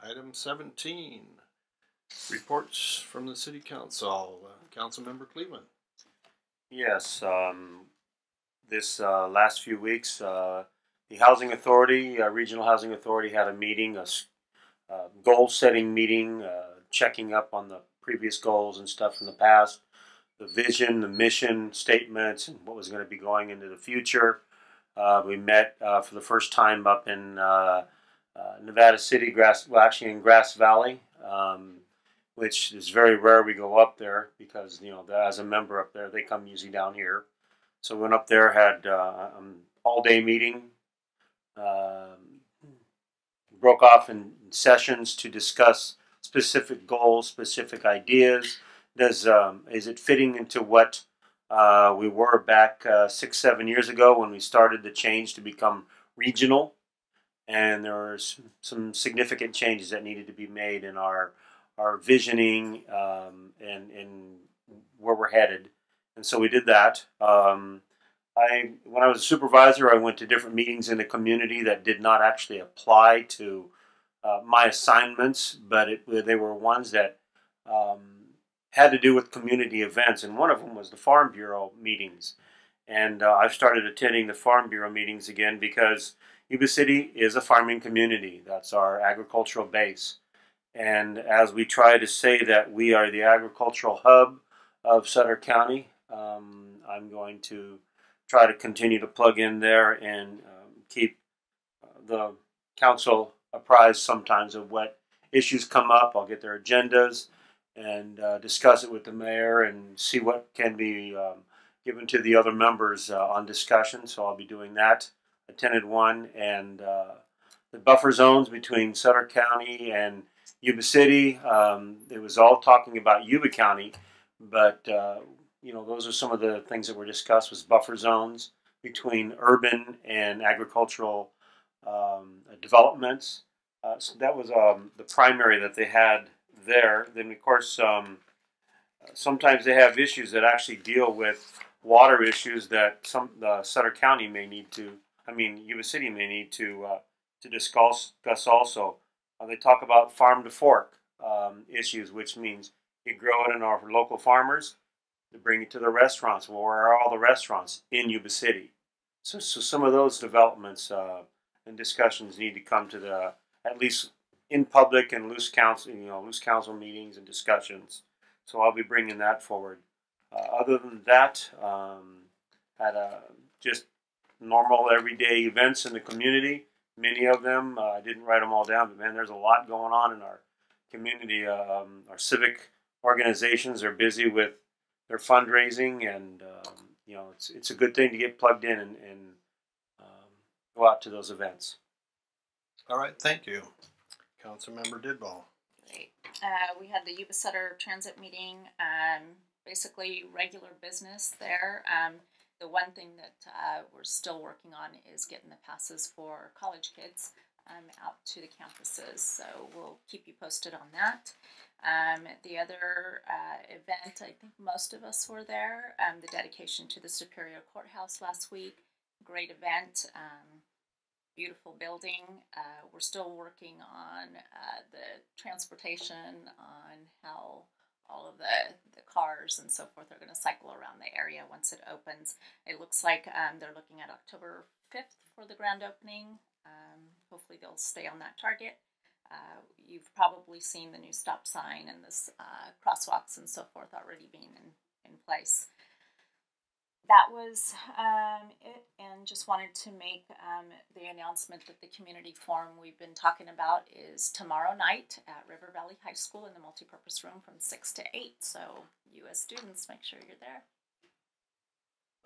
Item 17, reports from the City Council. Councilmember Cleveland. Yes, this last few weeks, the Housing Authority, Regional Housing Authority, had a meeting, a goal-setting meeting, checking up on the previous goals and stuff from the past, the vision, the mission statements, and what was going to be going into the future. We met for the first time up in Nevada City, in Grass Valley, which is very rare we go up there because, as a member up there, they come usually down here. So we went up there, had an all-day meeting, broke off in sessions to discuss specific goals, specific ideas. Is it fitting into what we were back 6-7 years ago when we started the change to become regional? And there were some significant changes that needed to be made in our visioning and where we're headed. And so we did that. When I was a supervisor, I went to different meetings in the community that did not actually apply to my assignments, but they were ones that had to do with community events. And one of them was the Farm Bureau meetings. And I've started attending the Farm Bureau meetings again because Yuba City is a farming community. That's our agricultural base. And as we try to say that we are the agricultural hub of Sutter County, I'm going to try to continue to plug in there and keep the council apprised sometimes of what issues come up. I'll get their agendas and discuss it with the mayor and see what can be given to the other members on discussion. So I'll be doing that. Attended one, and the buffer zones between Sutter County and Yuba City. It was all talking about Yuba County, but those are some of the things that were discussed, was buffer zones between urban and agricultural developments. So that was the primary that they had there. Then, of course, sometimes they have issues that actually deal with water issues that Sutter County may need to, Yuba City may need to discuss also. They talk about farm to fork issues, which means you grow it in our local farmers to bring it to the restaurants. Well, where are all the restaurants? In Yuba City. So some of those developments and discussions need to come to at least in public and loose council meetings and discussions. So I'll be bringing that forward. Other than that, had just normal everyday events in the community. Many of them, I didn't write them all down, but man, there's a lot going on in our community. Our civic organizations are busy with their fundraising, and it's a good thing to get plugged in and go out to those events. All right, thank you. Councilmember Didball. Great. We had the Yuba Center Transit meeting, basically regular business there. The one thing that we're still working on is getting the passes for college kids out to the campuses, so we'll keep you posted on that. The other event, I think most of us were there, the dedication to the Superior Courthouse last week. Great event, beautiful building. We're still working on the transportation, on how all of the cars and so forth are going to cycle around the area once it opens. It looks like they're looking at October 5th for the grand opening. Hopefully they'll stay on that target. You've probably seen the new stop sign and this crosswalks and so forth already being in place. That was it, and just wanted to make the announcement that the community forum we've been talking about is tomorrow night at River Valley High School in the multipurpose room from 6 to 8. So you as students, make sure you're there.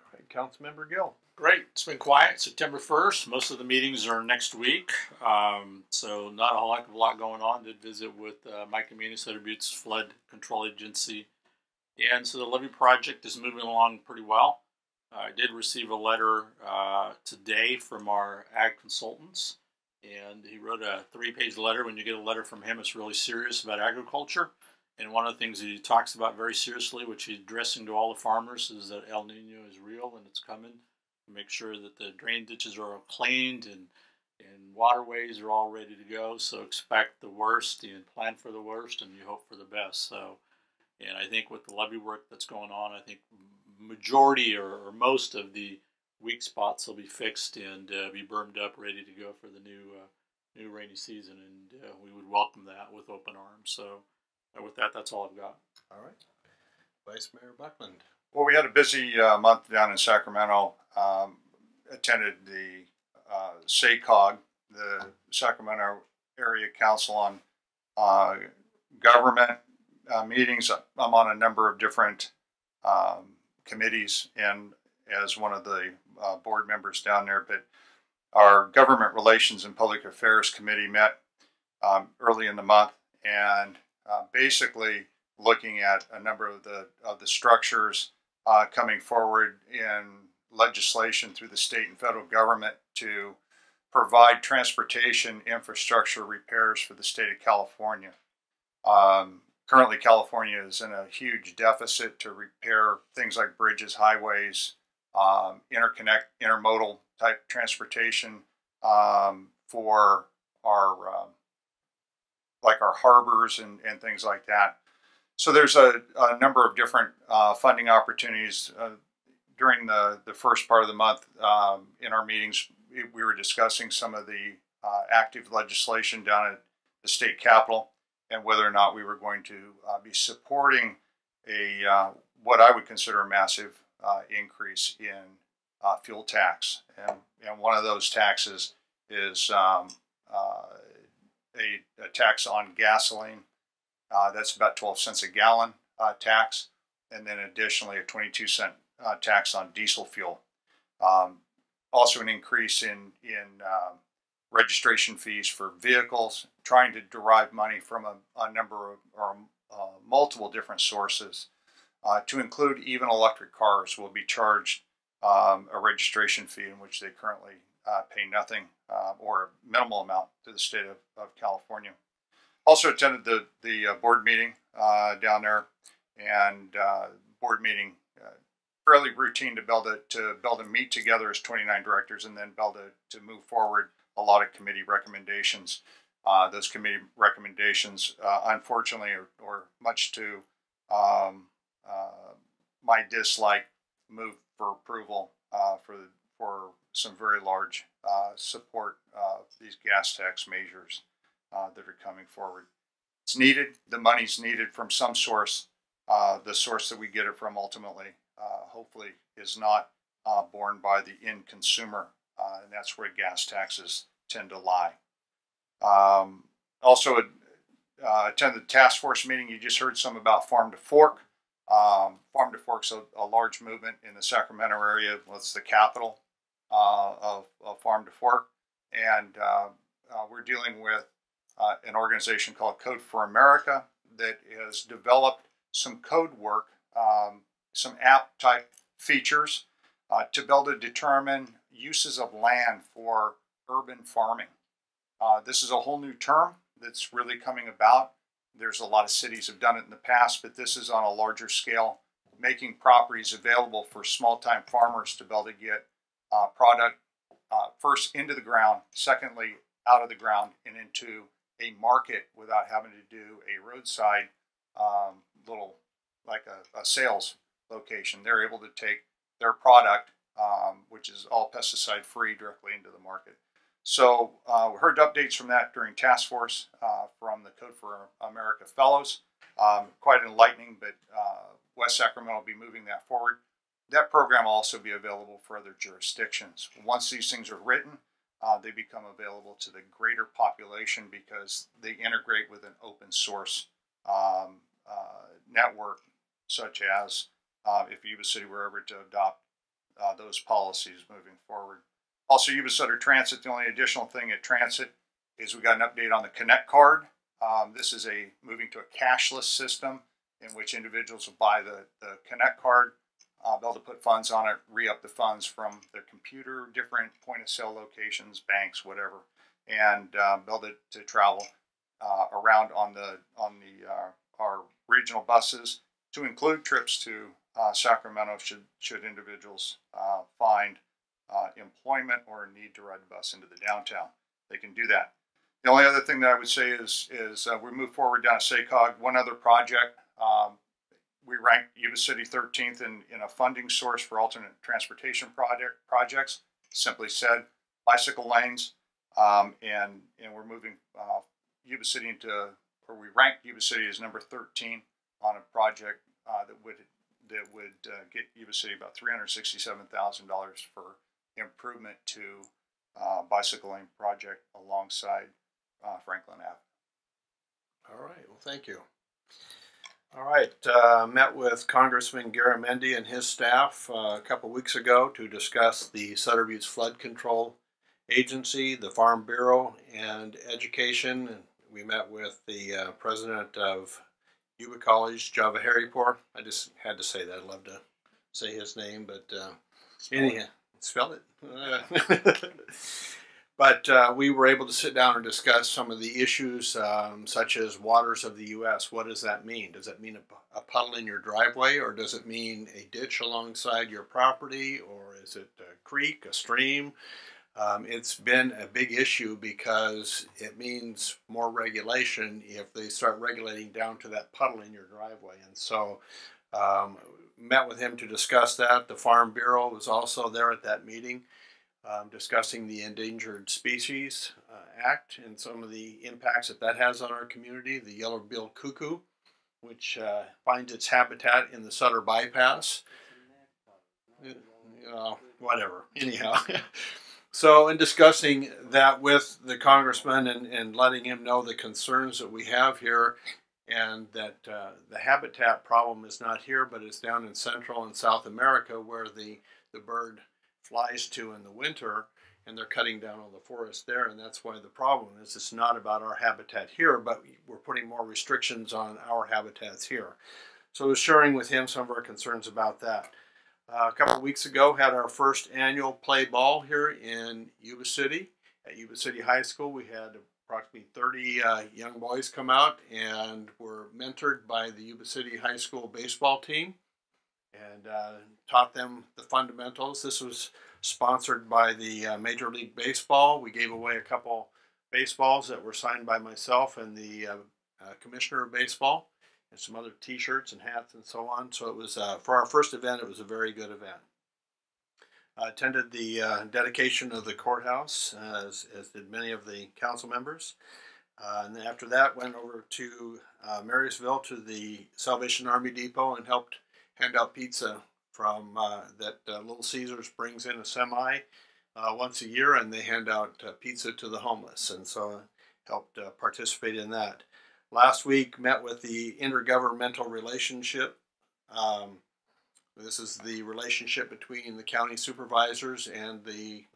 All right, Councilmember Gill. Great. It's been quiet. September 1st. Most of the meetings are next week. So not a whole heck of a lot going on. Did visit with my community, Sutter Butte's Flood Control Agency. And so the levee project is moving along pretty well. I did receive a letter today from our ag consultants, and he wrote a 3-page letter. When you get a letter from him, it's really serious about agriculture. And one of the things that he talks about very seriously, which he's addressing to all the farmers, is that El Nino is real and it's coming. Make sure that the drain ditches are cleaned and and waterways are all ready to go. So expect the worst and plan for the worst, and you hope for the best. So, and I think with the levee work that's going on, I think majority or most of the weak spots will be fixed and be bermed up, ready to go for the new rainy season, and we would welcome that with open arms. So, with that, that's all I've got. All right. Vice Mayor Buckland. Well, we had a busy month down in Sacramento. Attended the SACOG, the Sacramento Area Council on Government meetings. I'm on a number of different committees and as one of the board members down there, but our Government Relations and Public Affairs Committee met early in the month, and basically looking at a number of the structures coming forward in legislation through the state and federal government to provide transportation infrastructure repairs for the state of California. Currently, California is in a huge deficit to repair things like bridges, highways, intermodal type transportation for our like our harbors and things like that. So there's a number of different funding opportunities. During the first part of the month in our meetings, we were discussing some of the active legislation down at the state capitol and whether or not we were going to be supporting a what I would consider a massive increase in fuel tax. And one of those taxes is a tax on gasoline. That's about 12 cents a gallon tax, and then additionally a 22-cent tax on diesel fuel. Also an increase in registration fees for vehicles, trying to derive money from a number of or multiple different sources. To include even electric cars will be charged a registration fee in which they currently pay nothing or a minimal amount to the state of California. Also attended the board meeting down there, and board meeting fairly routine to be able to meet together as 29 directors and then be able to move forward a lot of committee recommendations. Those committee recommendations, unfortunately, or much to my dislike, moved for approval for some very large support of these gas tax measures that are coming forward. It's needed. The money's needed from some source. The source that we get it from ultimately, hopefully, is not borne by the end consumer, and that's where gas taxes tend to lie. Also attended the task force meeting. You just heard some about Farm to Fork. Farm to Fork's a large movement in the Sacramento area. Well, it's the capital of Farm to Fork, and we're dealing with an organization called Code for America that has developed some code work, some app type features to be able to determine uses of land for urban farming. This is a whole new term that's really coming about. There's a lot of cities have done it in the past, but this is on a larger scale, making properties available for small-time farmers to be able to get product first into the ground, secondly out of the ground and into a market without having to do a roadside little, like a sales location. They're able to take their product, which is all pesticide free, directly into the market. So we heard updates from that during task force from the Code for America fellows. Quite enlightening, but West Sacramento will be moving that forward. That program will also be available for other jurisdictions. Once these things are written, they become available to the greater population because they integrate with an open source network, such as if Yuba City were ever to adopt those policies moving forward. Also, Yuba Center Transit, the only additional thing at Transit is we got an update on the Connect card. This is moving to a cashless system in which individuals will buy the Connect card, be able to put funds on it, re-up the funds from their computer, different point-of-sale locations, banks, whatever, and be able to travel around on our regional buses, to include trips to Sacramento should individuals find employment or need to ride the bus into the downtown. they can do that. The only other thing that I would say is we move forward down at SACOG. One other project, we ranked Yuba City 13th in a funding source for alternate transportation projects. Simply said, bicycle lanes, and we're moving Yuba City or we ranked Yuba City as number 13 on a project that would get Yuba City about $367,000 for improvement to bicycle lane project alongside Franklin Ave. All right. Well, thank you. All right. Met with Congressman Garamendi and his staff a couple weeks ago to discuss the Sutter Buttes Flood Control Agency, the Farm Bureau, and education. And we met with the president of Yuba College, Java Harrypour. I just had to say that. I'd love to say his name, but anyhow, spell it. But we were able to sit down and discuss some of the issues, such as waters of the U.S. What does that mean? Does it mean a puddle in your driveway, or does it mean a ditch alongside your property, or is it a creek, a stream? It's been a big issue because it means more regulation if they start regulating down to that puddle in your driveway. And so met with him to discuss that. The Farm Bureau was also there at that meeting, discussing the Endangered Species Act and some of the impacts that has on our community. The yellow-billed cuckoo, which finds its habitat in the Sutter Bypass. Whatever. Anyhow. So in discussing that with the congressman and letting him know the concerns that we have here, and that the habitat problem is not here, but it's down in Central and South America where the bird flies to in the winter, and they're cutting down all the forest there, and that's why the problem is it's not about our habitat here, but we're putting more restrictions on our habitats here. So I was sharing with him some of our concerns about that. A couple of weeks ago, had our first annual play ball here in Yuba City. At Yuba City High School, we had approximately 30 young boys come out and were mentored by the Yuba City High School baseball team and taught them the fundamentals. This was sponsored by the Major League Baseball. We gave away a couple baseballs that were signed by myself and the Commissioner of Baseball, and some other t-shirts and hats and so on. So it was, for our first event, it was a very good event. I attended the dedication of the courthouse, as did many of the council members. And then after that, went over to Marysville to the Salvation Army Depot and helped hand out pizza from that Little Caesars brings in a semi once a year, and they hand out pizza to the homeless. And so I helped participate in that. Last week, met with the intergovernmental relationship. This is the relationship between the county supervisors and the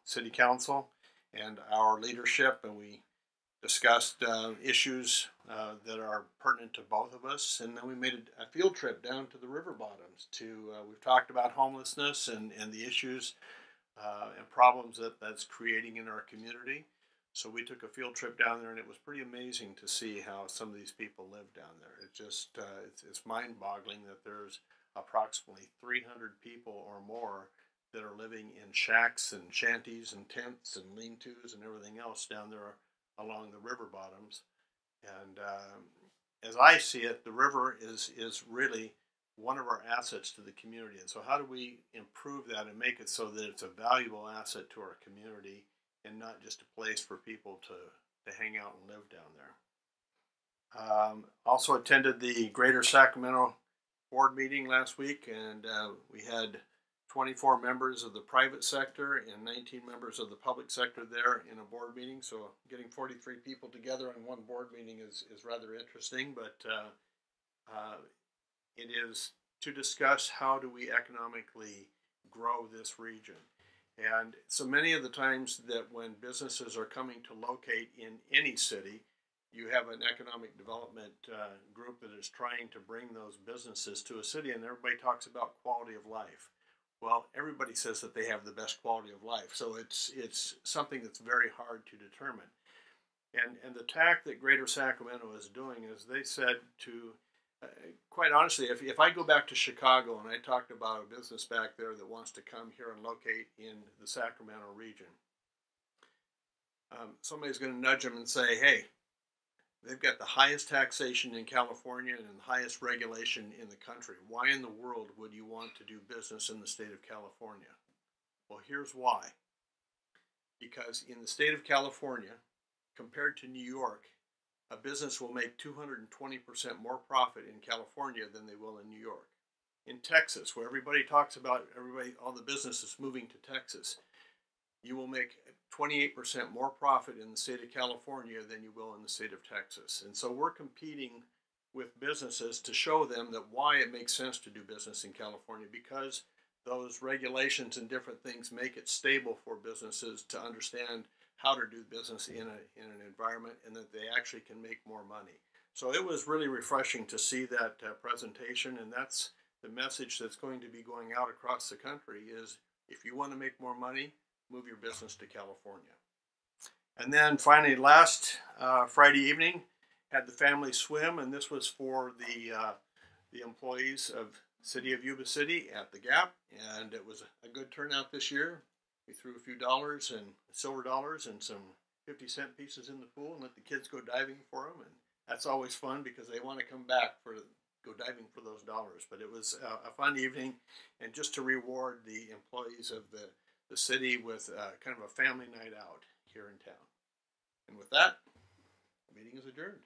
city council and our leadership, and we discussed issues that are pertinent to both of us. And then we made a field trip down to the river bottoms. We've talked about homelessness and the issues and problems that's creating in our community. So we took a field trip down there, and it was pretty amazing to see how some of these people live down there. It just it's mind-boggling that there's approximately 300 people or more that are living in shacks and shanties and tents and lean-tos and everything else down there along the river bottoms. And as I see it, the river is really one of our assets to the community. And so how do we improve that and make it so that it's a valuable asset to our community and not just a place for people to hang out and live down there? Also attended the Greater Sacramento board meeting last week, and we had 24 members of the private sector and 19 members of the public sector there in a board meeting. So getting 43 people together in one board meeting is rather interesting, but it is to discuss how do we economically grow this region. And so many of the times that when businesses are coming to locate in any city, you have an economic development group that is trying to bring those businesses to a city, and everybody talks about quality of life. Well, everybody says that they have the best quality of life, so it's something that's very hard to determine. And the tack that Greater Sacramento is doing is they said to, quite honestly, if I go back to Chicago and I talked about a business back there that wants to come here and locate in the Sacramento region, somebody's going to nudge them and say, hey, they've got the highest taxation in California and the highest regulation in the country. Why in the world would you want to do business in the state of California? Well, here's why. Because in the state of California, compared to New York, a business will make 220% more profit in California than they will in New York. In Texas, where everybody talks about all the businesses moving to Texas, you will make 28% more profit in the state of California than you will in the state of Texas. And so we're competing with businesses to show them that why it makes sense to do business in California, because those regulations and different things make it stable for businesses to understand how to do business in an environment, and that they actually can make more money. So it was really refreshing to see that presentation, and that's the message that's going to be going out across the country is if you want to make more money, move your business to California. And then finally, last Friday evening, had the family swim, and this was for the employees of City of Yuba City at the Gap, and it was a good turnout this year. We threw a few dollars and silver dollars and some 50-cent pieces in the pool and let the kids go diving for them, and that's always fun because they want to come back go diving for those dollars. But it was a fun evening, and just to reward the employees of the city with kind of a family night out here in town. And with that, the meeting is adjourned.